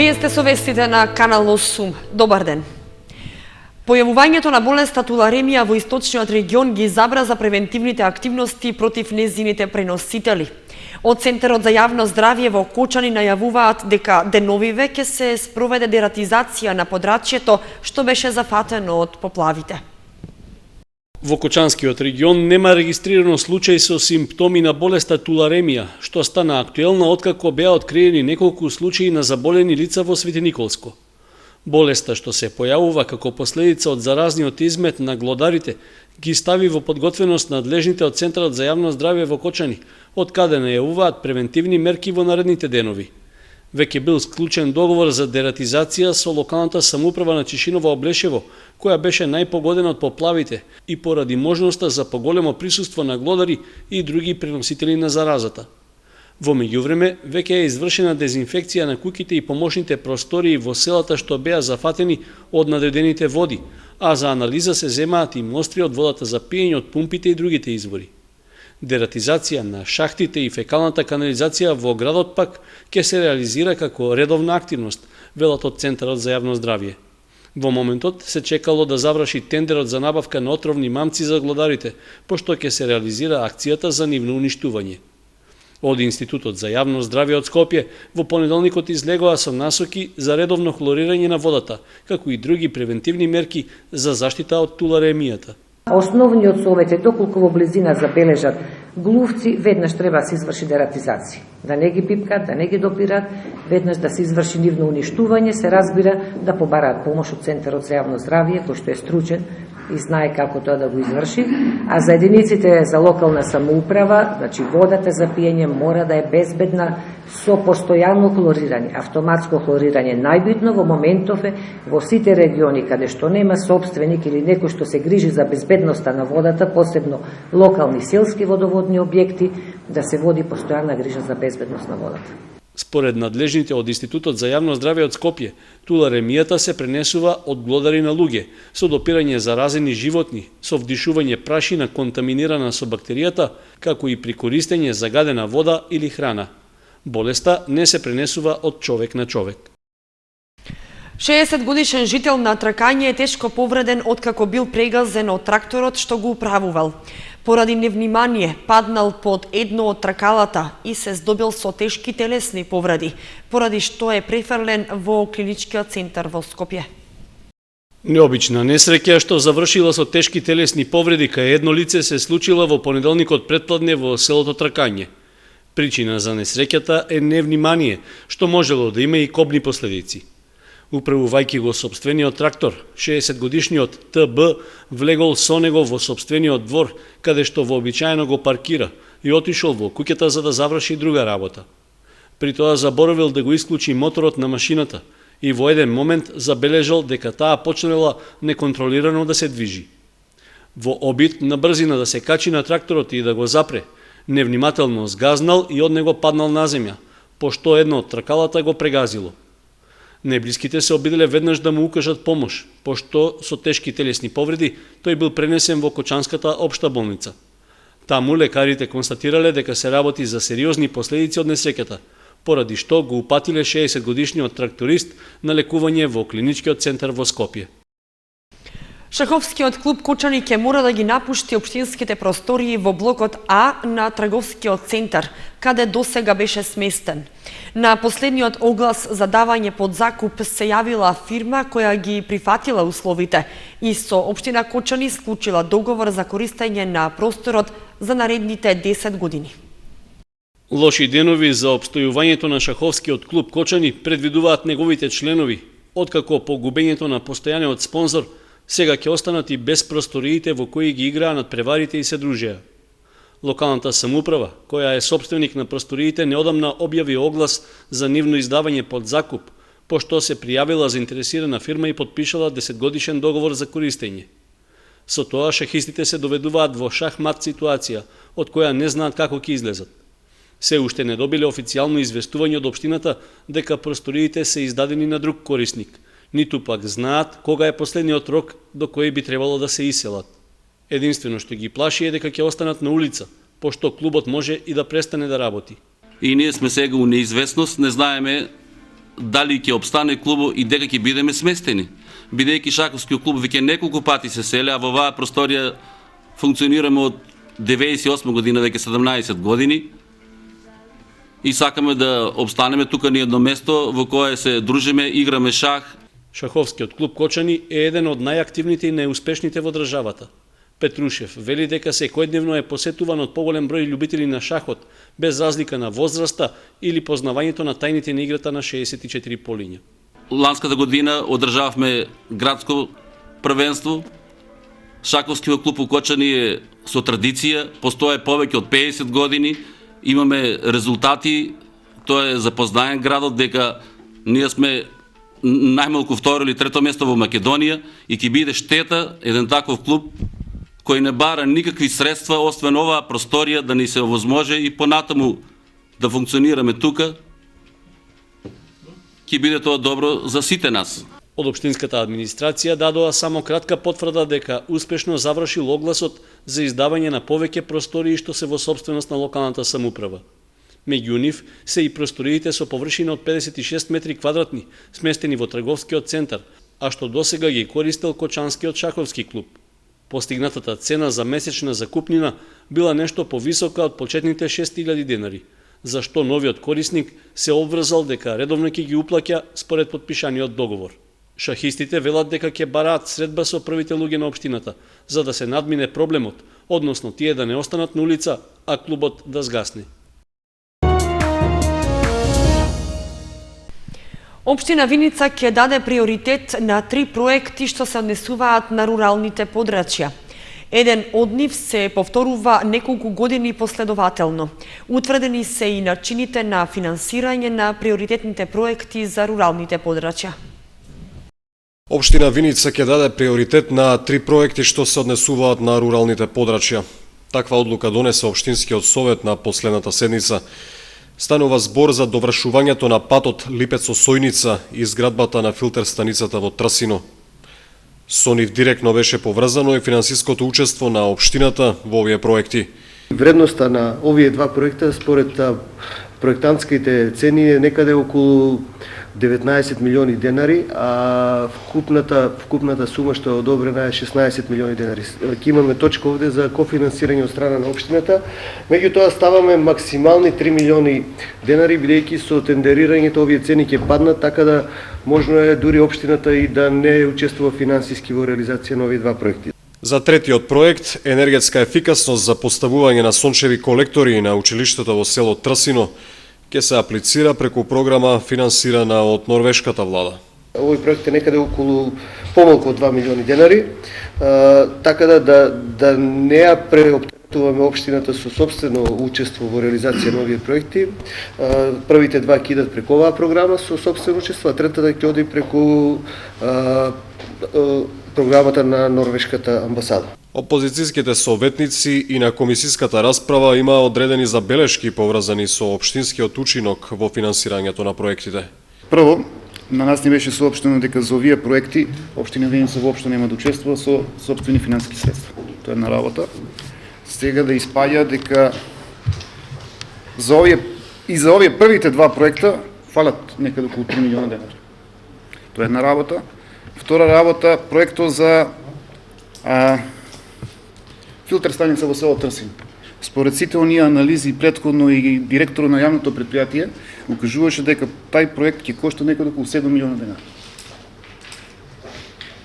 Вие сте со вестите на Канал 8. Добар ден. Појавувањето на болеста туларемија во источниот регион ги забраза превентивните активности против нејзините преносители. Од Центарот за јавно здравје во Кочани најавуваат дека деновиве ќе се спроведе дератизација на подрачјето што беше зафатено од поплавите. Во Кочанскиот регион нема регистрирано случај со симптоми на болеста туларемија, што стана актуелна откако беа откриени неколку случаи на заболени лица во Светиниколско. Болеста што се појавува како последица од заразниот измет на глодарите ги стави во подготвеност надлежните од Центарот за јавно здравје во Кочани, од каде најавуваат превентивни мерки во наредните денови. Веќе бил склучен договор за дератизација со локалната самоуправа на Чешиново-Облешево, која беше најпогодена од поплавите и поради можноста за поголемо присуство на глодари и други преносители на заразата. Во меѓувреме, веќе е извршена дезинфекција на куќите и помошните простории во селата што беа зафатени од надредените води, а за анализа се земаат и мостри од водата за пиење од пумпите и другите извори. Дератизација на шахтите и фекалната канализација во градот пак ќе се реализира како редовна активност, велат од Центарот за јавно здравје. Во моментот се чекало да заврши тендерот за набавка на отровни мамци за глодарите, пошто ќе се реализира акцијата за нивно уништување. Од Институтот за јавно здравје од Скопје во понеделникот излегоа со насоки за редовно хлорирање на водата, како и други превентивни мерки за заштита од туларемијата. Основниот совет е доколку во близина забележат глувци, веднаш треба да се изврши дератизација. Да не ги пипкат, да не ги допират, веднаш да се изврши нивно уништување, се разбира да побараат помош од Центарот за јавно здравје, кој што е стручен и знае како тоа да го изврши, а за единиците за локална самоуправа, значи водата за пиење мора да е безбедна со постојано хлорирање, автоматско хлорирање. Најбитно во моментов е во сите региони каде што нема собственик или некој што се грижи за безбедноста на водата, посебно локални селски водоводни објекти, да се води постојана грижа за безбедност на водата. Според надлежните од Институтот за јавно здравје од Скопје, туларемијата се пренесува од глодари на луѓе, со допирање заразени животни, со вдишување прашина контаминирана со бактеријата, како и при користење загадена вода или храна. Болеста не се пренесува од човек на човек. 60 годишен жител на Тракање е тешко повреден откако бил прегазен од тракторот што го управувал. Поради невнимание паднал под едно од тракалата и се здобил со тешки телесни повреди, поради што е префрлен во клиничкиот центар во Скопје. Необична несреќа што завршила со тешки телесни повреди кај едно лице се случила во понеделникот претпладне во селото Тракање. Причина за несреќата е невнимание, што можело да има и кобни последици. Управувајќи го сопствениот трактор, 60-годишниот ТБ влегол со него во сопствениот двор, каде што вообичаено го паркира и отишол во куќата за да заврши друга работа. При тоа заборавил да го исклучи моторот на машината и во еден момент забележал дека таа почнала неконтролирано да се движи. Во обид на брзина да се качи на тракторот и да го запре, невнимателно сгазнал и од него паднал на земја, пошто едно од тракалата го прегазило. Неблиските се обиделе веднаш да му укажат помош, пошто со тешки телесни повреди тој бил пренесен во Кочанската општа болница. Таму лекарите констатирале дека се работи за сериозни последици од несреќата, поради што го упатиле 60-годишниот тракторист на лекување во клиничкиот центар во Скопје. Шаховскиот клуб Кочани ќе мора да ги напушти општинските простории во блокот А на трговскиот центар, каде досега беше сместен. На последниот оглас за давање под закуп се јавила фирма која ги прифатила условите и со општина Кочани склучила договор за користење на просторот за наредните 10 години. Лоши денови за обстојувањето на шаховскиот клуб Кочани предвидуваат неговите членови, откако по губењето на постојаниот спонзор сега ќе останат и без просториите во кои ги играа надпреварите и се дружеа. Локалната самоуправа, која е собственик на просториите, неодамна објави оглас за нивно издавање под закуп, пошто се пријавила заинтересирана фирма и подпишала 10-годишен договор за користење. Со тоа шахистите се доведуваат во шахмат ситуација, од која не знаат како ќе излезат. Се уште не добиле официјално известување од општината дека просториите се издадени на друг корисник, ниту пак знаат кога е последниот рок до кој би требало да се иселат. Единствено што ги плаши е дека ќе останат на улица, пошто клубот може и да престане да работи. И ние сме сега у неизвестност, не знаеме дали ќе обстане клубот и дека ќе бидеме сместени. Бидејќи шаковскиот клуб веќе неколку пати се сели, а во оваа просторија функционираме од 98 година, веќе 17 години, и сакаме да обстанеме тука на едно место во кое се дружиме, играме шах. Шаховскиот клуб Кочани е еден од најактивните и најуспешните во државата. Петрушев вели дека секојдневно е посетуван од поголем број љубители на шахот, без разлика на возраста или познавањето на тајните на играта на 64 полиња. Ланската година одржавме градско првенство. Шаковскиот клуб у Кочани е со традиција, постоje повеќе од 50 години, имаме резултати, тоа е запознаен градот дека ние сме најмалку второ или трето место во Македонија и ќе биде штета еден таков клуб кој не бара никакви средства, освен оваа просторија да ни се овозможи и понатаму да функционираме тука, ќе биде тоа добро за сите нас. Од општинската администрација дадоа само кратка потврда дека успешно завршил огласот за издавање на повеќе простории што се во сопственост на локалната самоуправа. Меѓу нив се и просториите со површина од 56 метри квадратни, сместени во трговскиот центар, а што досега ги користел Кочанскиот шаховски клуб. Постигнатата цена за месечна закупнина била нешто повисока од почетните 6000 денари, за што новиот корисник се обврзал дека редовно ќе ги уплаќа според подпишаниот договор. Шахистите велат дека ќе бараат средба со првите луѓе на општината, за да се надмине проблемот, односно тие да не останат на улица, а клубот да згасне. Општина Виница ќе даде приоритет на 3 проекти што се однесуваат на руралните подрачја. Еден од нив се повторува неколку години последователно. Утврдени се и начините на финансирање на приоритетните проекти за руралните подрачја. Општина Виница ќе даде приоритет на 3 проекти што се однесуваат на руралните подрачја. Таква одлука донесе Општинскиот совет на последната седница. Станува збор за довршувањето на патот Липец-Осојница и изградбата на филтер станицата во Трсино. Со нив директно беше поврзано и финансиското учество на општината во овие проекти. Вредноста на овие два проекта според проектантските цени е некаде околу 19 милиони денари, а вкупната сума што е одобрена е 16 милиони денари. Ќе имаме точка овде за кофинансирање од страна на општината. Меѓутоа ставаме максимални 3 милиони денари, бидејќи со тендерирањето овие цени ќе паднат, така да можно е дури општината и да не учествува финансиски во реализација на овие два проекти. За третиот проект, енергетска ефикасност за поставување на сончеви колектори на училиштето во село Трсино, ќе се аплицира преку програма финансирана од норвешката влада. Овој проект е некаде околу помалку од 2 милиони денари, така да не ја преоптетуваме општината со собствено учество во реализација на овие проекти. Првите два ќе идат преку оваа програма со собствено учество, а третата ќе оди преку програмата на норвешката амбасада. Опозицијските советници и на комисиската расправа има одредени забелешки поврзани со општинскиот учинок во финансирањето на проектите. Прво, на нас ни беше соопштено дека за овие проекти општина Виница воопшто нема да учествува со сопствени финансиски средства. Тоа е една работа. Сега да испаѓа дека за овие првите два проекта фалат некаде околу 3 милиона денари. Тоа е една работа. Втора работа, проектот за филтер станица во село Трсин. Според сите оние анализи претходно и директорот на јавното предпријатие укажуваше дека тај проект ќе кошта некаде околу 7 милиона денари.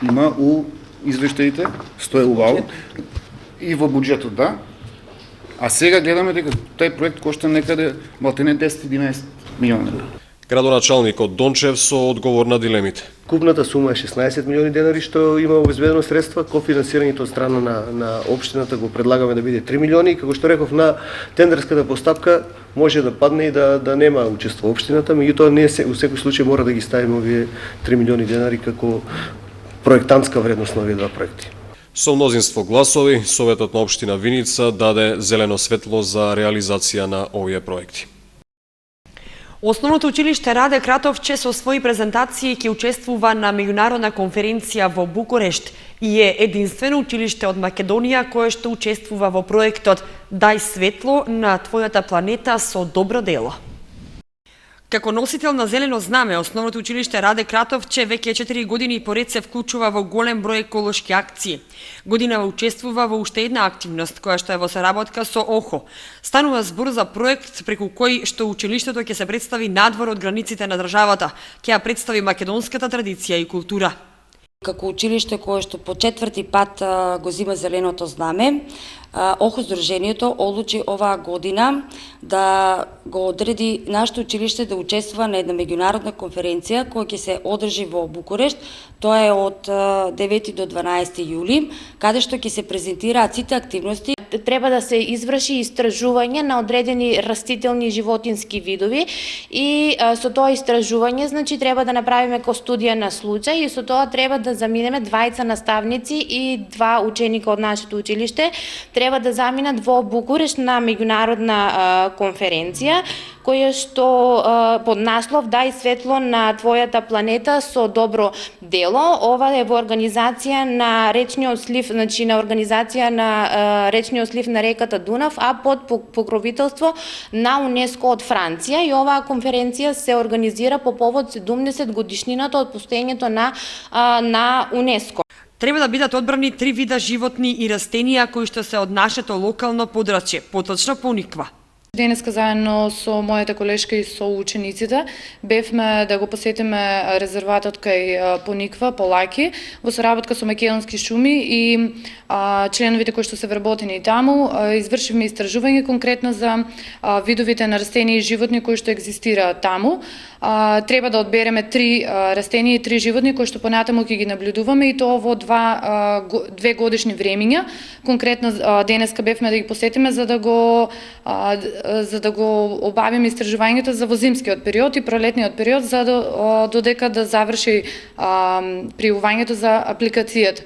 Има у извештаите, стои увал и во буџетот, да. А сега гледаме дека тај проект кошта некаде малтене 10-11 милиона денари. Градоначалникот Дончев со одговор на дилемите. Купната сума е 16 милиони денари што има обезбедено средства, кофинансирањето од страна на општината го предлагаме да биде 3 милиони и како што реков на тендерската постапка може да падне и да нема учество општината, меѓутоа ние у секој случај мора да ги ставиме овие 3 милиони денари како проектантска вредност на овие два проекти. Со мнозинство гласови, Советот на општина Виница даде зелено светло за реализација на овие проекти. Основното училиште Раде Кратовче со своји презентации ќе учествува на меѓународна конференција во Букурешт и е единствено училиште од Македонија кое што учествува во проектот Дај светло на твојата планета со добро дело. Како носител на зелено знаме, Основното училиште Раде Кратовче веќе 4 години поред се вклучува во голем број еколошки акции. Годинава учествува во уште една активност, која што е во соработка со ОХО. Станува збор за проект преку кој што училиштето ќе се представи надвор од границите на државата, ќе ја представи македонската традиција и култура. Како училиште кое што по 4-ти пат го зима зеленото знаме, ОХО Сдруженијето одлучи оваа година да го одреди нашето училиште да учествува на една меѓународна конференција која ќе се одржи во Букурешт. Тоа е од 9 до 12 јули, каде што ќе се презентираат сите активности. Треба да се изврши истражување на одредени растителни и животински видови и со тоа истражување, значи треба да направиме ко студија на случај и со тоа треба да заминеме 2 наставници и 2 ученика од нашето училиште. Треба да заминат во Букурешт на меѓународна конференција, која што под наслов "Дај светло на твојата планета со добро дело". Ова е во организација на речниот слив, значи на организација на речниот слив на реката Дунав, а под покровителство на УНЕСКО од Франција. И оваа конференција се организира по повод 70 годишнината од постоењето на УНЕСКО. Треба да бидат одбрани 3 вида животни и растенија кои што се од нашето локално подрачје, поточно Пониква. Денеска заедно со моите колешки и со учениците бевме да го посетиме резерватот кај Пониква, Полаки, во соработка со Македонски шуми и членовите кои што се вработени таму. Извршивме истражување конкретно за видовите на растенија и животни кои што екзистираат таму. Треба да одбереме 3 растенија и 3 животни кои што понатаму ќе ги наблюдуваме и тоа во 2 годишни времиња. Конкретно денеска бевме да ги посетиме за да го обавиме истражувањето за во зимскиот период и пролетниот период за додека да заврши пријавувањето за апликацијата.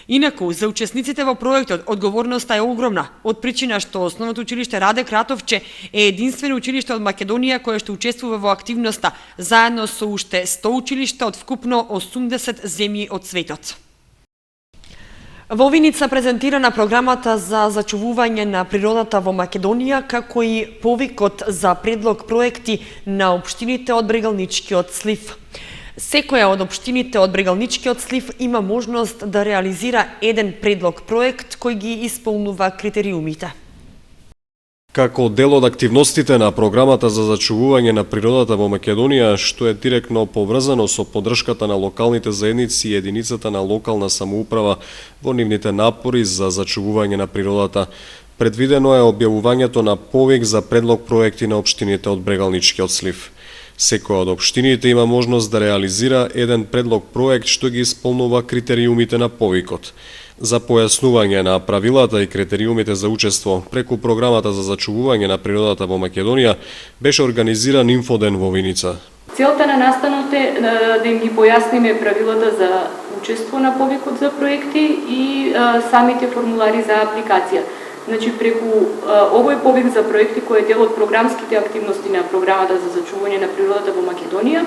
Инаку, за учесниците во проектот одговорноста е огромна, од причина што Основното училиште Раде Кратовче е единствено училиште од Македонија кое што учествува во активноста, заедно со уште 100 училишта од вкупно 80 земји од светот. Во Виница презентирана програмата за зачувување на природата во Македонија, како и повикот за предлог проекти на општините од Брегалничкиот слив. Секоја од општините од Брегалничкиот слив има можност да реализира еден предлог проект кој ги исполнува критериумите. Како дел од активностите на програмата за зачувување на природата во Македонија, што е директно поврзано со поддршката на локалните заедници и единицата на локална самоуправа во нивните напори за зачувување на природата, предвидено е објавувањето на повик за предлог проекти на општините од Брегалничкиот слив. Секоја од општините има можност да реализира еден предлог проект што ги исполнува критериумите на повикот. За појаснување на правилата и критериумите за учество преку програмата за зачувување на природата во Македонија беше организиран инфоден во Виница. Целта на настанот е да им ги појасниме правилата за учество на повикот за проекти и самите формулари за апликација. Значи, преку овој повик за проекти кој е дел од програмските активности на програмата за зачувување на природата во Македонија,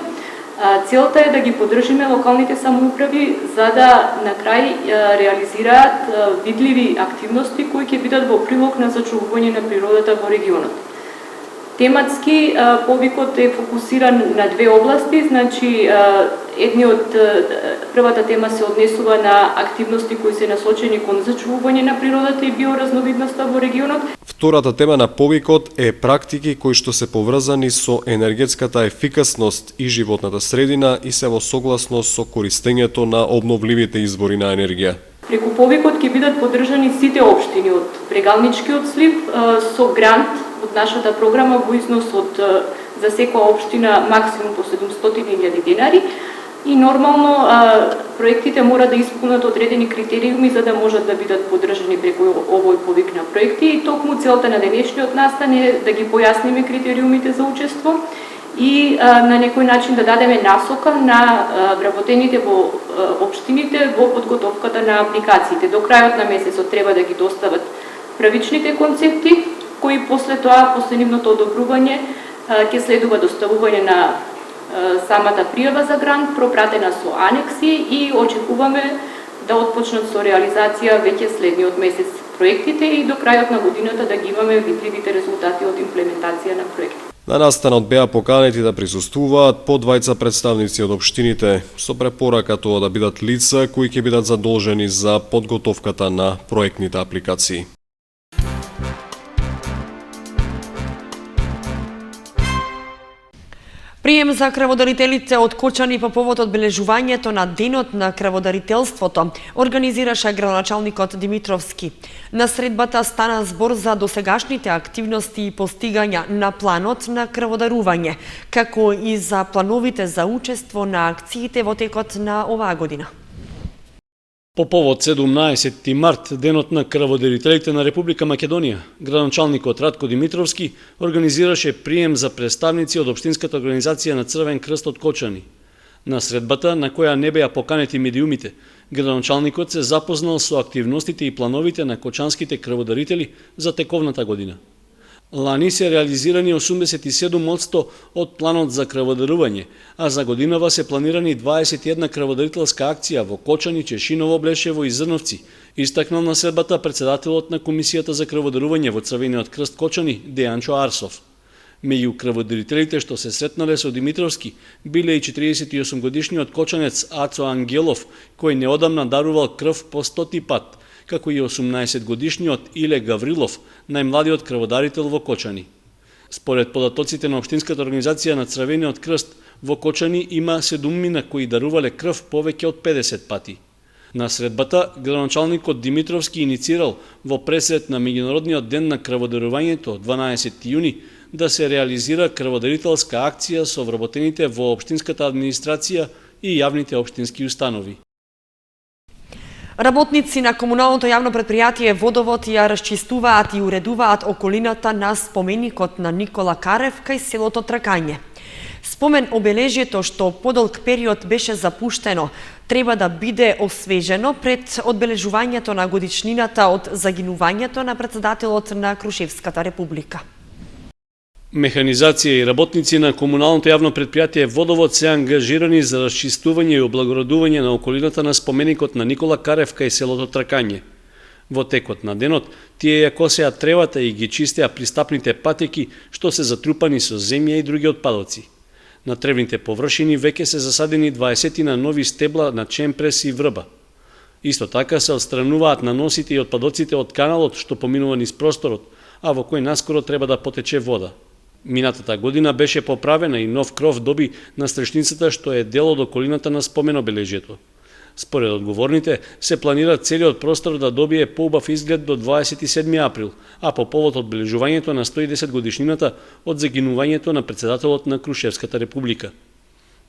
целта е да ги поддржиме локалните самоуправи за да на крај реализираат видливи активности кои ќе бидат во прилог на зачувување на природата во регионот. Тематски повикот е фокусиран на 2 области, значи првата тема се однесува на активности кои се насочени кон зачувување на природата и биоразновидноста во регионот. Втората тема на повикот е практики кои што се поврзани со енергетската ефикасност и животната средина и се во согласност со користењето на обновливите извори на енергија. Преку повикот ќе бидат поддржани сите општини од Брегалничкиот слив со грант од нашата програма во износ од за секоја општина максимум по 700.000 денари и нормално проектите мора да исполнат одредени критериуми за да можат да бидат поддржани преку овој повик на проекти и токму целта на денешниот настан е да ги појасниме критериумите за учество и на некој начин да дадеме насока на вработените во општините во подготовката на апликациите. До крајот на месецот треба да ги достават правичните концепти, кои после тоа, после нивното одобрување, ќе следува доставување на самата пријава за грант, пропратена со анекси и очекуваме да отпочнат со реализација веќе следниот месец проектите и до крајот на годината да ги имаме видливите резултати од имплементација на проекти. На настанот беа поканети да присуствуваат по двајца представници од општините со препорака тоа да бидат лица кои ќе бидат задолжени за подготовката на проектните апликации. Прием за крводарителите од Кочани по повод одбележувањето на Денот на крводарителството организираше градоначалникот Димитровски. На средбата стана збор за досегашните активности и постигања на планот на крводарување, како и за плановите за учество на акциите во текот на оваа година. По повод 17 март, Денот на крводарителите на Република Македонија, градоначалникот Радко Димитровски организираше прием за представници од Општинската организација на Црвен крст од Кочани. На средбата, на која не беа поканети медиумите, градоначалникот се запознал со активностите и плановите на кочанските крводарители за тековната година. Лани се реализирани 87% од планот за крводарување, а за годинава се планирани 21 крводарителска акција во Кочани, Чешиново, Блешево и Зрновци, истакнал на средбата председателот на Комисијата за крводарување во Црвениот крст Кочани, Дејанчо Арсов. Меѓу крводарителите што се сретнале со Димитровски биле и 48 годишниот кочанец Ацо Ангелов, кој неодамна дарувал крв по 100 пат, како и 18-годишниот Иле Гаврилов, најмладиот крводарител во Кочани. Според податоците на Општинската организација на Црвениот крст, во Кочани има 7 кои дарувале крв повеќе од 50 пати. На средбата, градоначалникот Димитровски иницирал во пресрет на Меѓународниот ден на крводарувањето 12 јуни да се реализира крводарителска акција со вработените во општинската администрација и јавните општински установи. Работници на комуналното јавно предпријатие Водовод ја расчистуваат и уредуваат околината на споменикот на Никола Карев кај селото Тракање. Спомен обележјето што подолг период беше запуштено, треба да биде освежено пред одбележувањето на годишнината од загинувањето на председателот на Крушевската република. Механизација и работници на комуналното јавно предпријатие Водовод се ангажирани за расчистување и облагородување на околината на споменикот на Никола Карев кај селото Тракање. Во текот на денот, тие ја косеа тревата и ги чистеа пристапните патеки што се затрупани со земја и други отпадоци. На тревните површини веќе се засадени 20 на нови стебла на чемпрес и врба. Исто така се отстрануваат наносите и отпадоците од каналот што поминува низ просторот, а во кој наскоро треба да потече вода. Минатата година беше поправена и нов кров доби на стрешницата што е дел од околината на споменобележјето. Според одговорните, се планира целиот простор да добие поубав изглед до 27 април, а по повод одбележувањето на 110 годишнината од загинувањето на председателот на Крушевската република.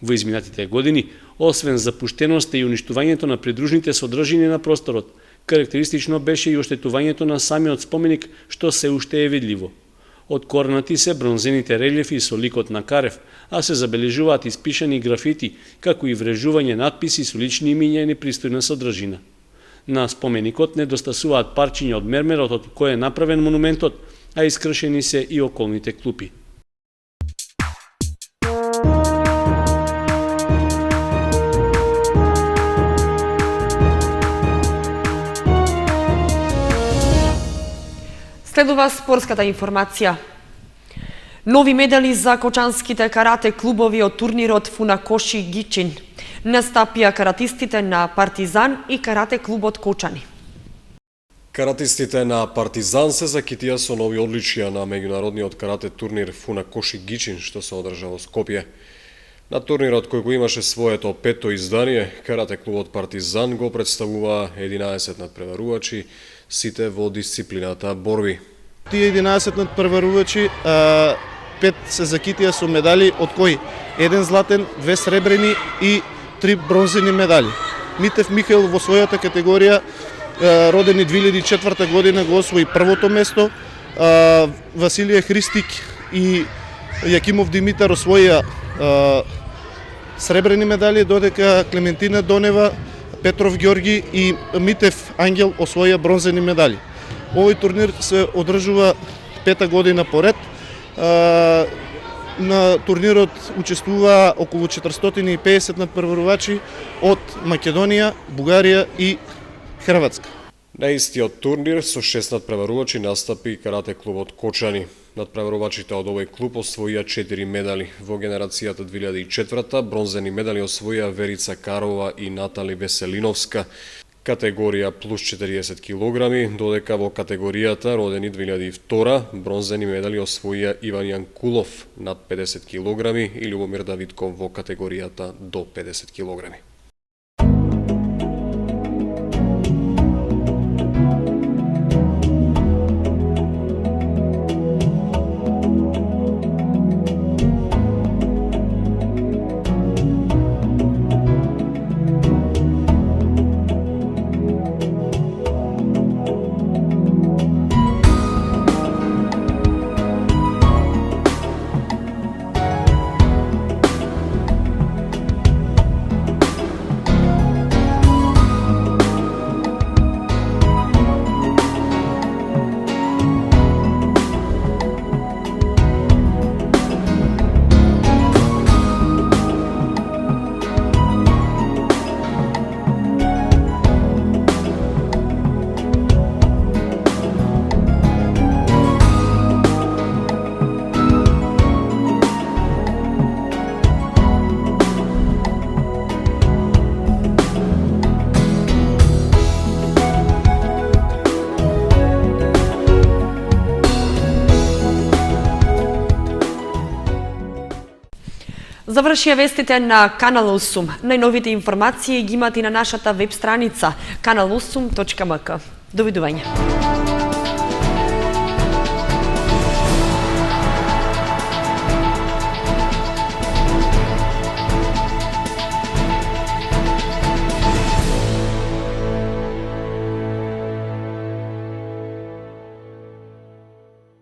Во изминатите години, освен запуштеноста и уништувањето на придружните содржини на просторот, карактеристично беше и оштетувањето на самиот споменик што се уште е видливо. Откорнати се бронзените релјефи со ликот на Карев, а се забележуваат испишани графити, како и врежување надписи со лични имиња и непристојна содржина. На споменикот недостасуваат парчиња од мермерот од кој е направен монументот, а искршени се и околните клупи. Следува спортската информација. Нови медали за кочанските карате клубови од турнирот Фунакоши Гичин. Настапија каратистите на Партизан и карате клубот Кочани. Каратистите на Партизан се закитија со нови одличија на меѓународниот карате турнир Фунакоши Гичин што се одржа во Скопје. На турнирот кој го имаше своето пето издание, карате клубот Партизан го представува 11 надпреварувачи, сите во дисциплината борби. Тие 11 надпреварувачи, 5 се закитија со медали, од кои 1 златен, 2 сребрени и 3 бронзени медали. Митев Михаил во својата категорија, родени 2004 година, го освои првото место, Василија Христик и Јакимов Димитар освоија сребрени медали, додека Клементина Донева, Петров Ѓорги и Митев Ангел освоја бронзени медали. Овој турнир се одржува 5-та година поред. На турнирот учествува околу 450 надпреварувачи од Македонија, Бугарија и Хрватска. На истиот турнир со 6 надпреварувачи настапи и карате клубот Кочани. Надпреварувачите од овој клуб освоија 4 медали. Во генерацијата 2004 бронзени медали освоија Верица Карова и Натали Веселиновска, категорија плюс 40 килограми, додека во категоријата родени 2002 бронзени медали освоија Иван Јанкулов над 50 килограми и Љубомир Давидков во категоријата до 50 килограми. Завршија вестите на Канал 8. Најновите информации ги имате и на нашата веб страница kanal8.mk. Довидување.